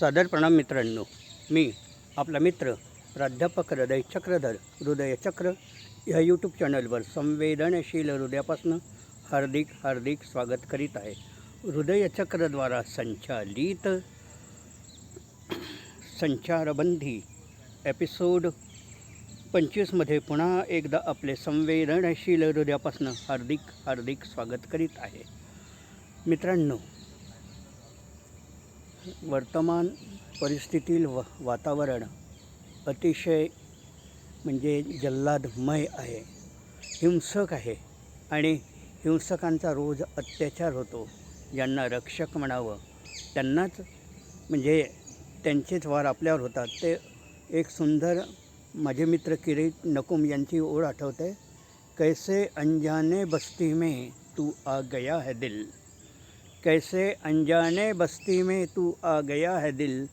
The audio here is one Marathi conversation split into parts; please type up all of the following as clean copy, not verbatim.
सादर प्रणाम मित्रांनो, मी आपला मित्र प्राध्यापक हृदय चक्रधर हृदयचक्र या यूट्यूब चॅनलवर संवेदनशील हृदयापासून हार्दिक स्वागत करीत आहे. हृदयचक्रद्वारा संचालित संचारबंदी एपिसोड 25मध्ये पुन्हा एकदा आपले संवेदनशील हृदयापासून हार्दिक स्वागत करीत आहे. मित्रांनो, वर्तमान परिस्थितीतील वातावरण अतिशय म्हणजे जल्लादमय आहे, हिंसक आहे आणि हिंसकांचा रोज अत्याचार होतो. ज्यांना रक्षक म्हणावं त्यांनाच म्हणजे त्यांचेच वार आपल्यावर होतात. ते एक सुंदर माझे मित्र किरीट नकुम यांची ओळ आठवते. कैसे अनजाने बस्ती में तू आ गया है दिल, कैसे अनजाने बस्ती में तू आ गया है दिल,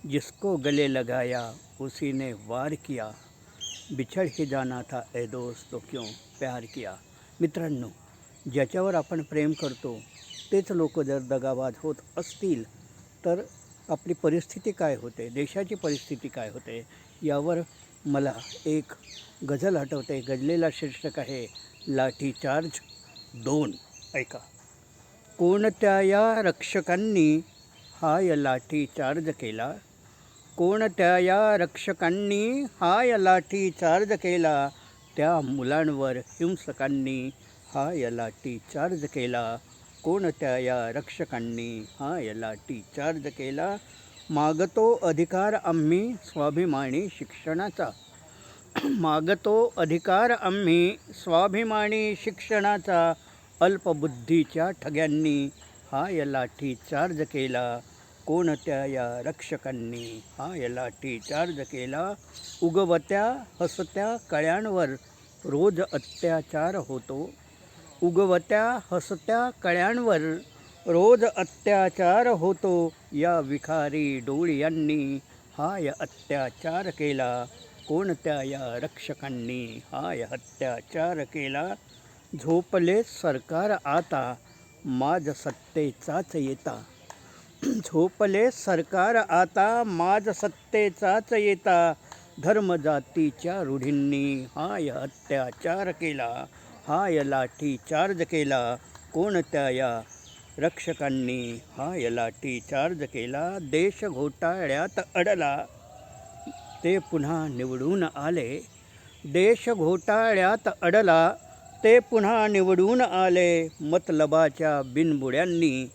जिसको गले लगाया उसी ने वार किया, बिछड़ ही जाना था ए दोस्त तो क्यों प्यार किया. मित्रांनो, ज्याच्यावर आपण प्रेम करतो तेच लोक जर दगाबाज होत असतील तर आपली परिस्थिती काय होते, देशाची परिस्थिती काय होते, यावर मला एक गझल आठवते. गझलेला शीर्षक आहे लाठीचार्ज 2. ऐका. कोणत्या या रक्षकांनी हाय लाठीचार्ज केला, कोणत्या या रक्षकांनी हाय लाठीचार्ज केला, त्या मुलांवर हिंसकांनी हाय लाठीचार्ज केला, कोणत्या या रक्षकांनी हाय लाठीचार्ज केला. मागतो अधिकार आम्ही स्वाभिमानी शिक्षणाचा, मागतो अधिकार आम्ही स्वाभिमानी शिक्षणाचा, अल्पबुद्धीच्या ठग्यांनी हाय लाठीचार्ज केला, कोणत्या या रक्षकांनी हाय लाठीचार्ज केला. उगवत्या हसत्या कळ्यांवर रोज अत्याचार होतो, उगवत्या हसत्या कळ्यांवर रोज अत्याचार होतो, या विखारी डोळ्यांनी हाय अत्याचार केला, कोणत्या या रक्षकांनी हाय अत्याचार केला. झोपले सरकार आता माज सत्तेचाच येता, झोपले सरकार आता माज सत्तेचाच येता, धर्मजातीच्या रूढींनी हाय अत्याचार केला, हाय लाठीचार्ज केला, कोणत्या या रक्षकांनी हाय लाठीचार्ज केला. देश घोटाळ्यात अडला ते पुन्हा निवडून आले, देश घोटाळ्यात अडला ते पुन्हा निवडून आले, मतलबाच्या बिनबुड्यांनी,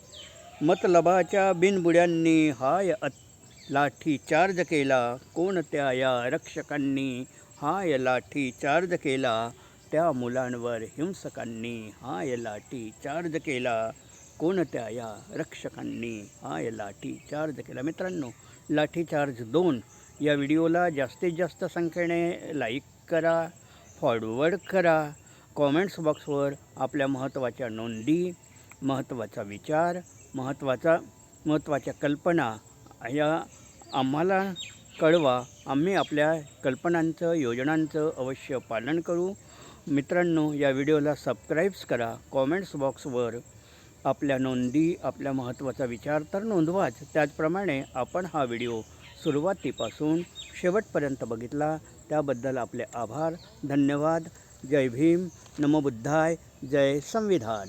मतलबाच्या बिनबुड्यांनी हाय लाठीचार्ज केला, कोणत्या या रक्षकांनी हाय लाठीचार्ज केला, त्या मुलांवर हिंसकांनी हाय लाठीचार्ज केला, कोणत्या या रक्षकांनी हाय लाठीचार्ज केला. मित्रांनो, लाठीचार्ज 2 या व्हिडिओला जास्तीत जास्त संख्येने लाईक करा, फॉरवर्ड करा, कॉमेंट्स बॉक्सवर आपल्या महत्त्वाच्या नोंदी, महत्त्वाचा विचार, महत्त्वाच्या कल्पना या आम्हाला कळवा. आम्ही आपल्या कल्पनांचं, योजनांचं अवश्य पालन करू. मित्रांनो, या व्हिडिओला सबस्क्राईब्स करा, कॉमेंट्स बॉक्सवर आपल्या नोंदी, आपल्या महत्त्वाचा विचार तर नोंदवाच. त्याचप्रमाणे आपण हा व्हिडिओ सुरुवातीपासून शेवटपर्यंत बघितला त्याबद्दल आपले आभार, धन्यवाद. जय भीम, नमो बुद्धाय, जय संविधान.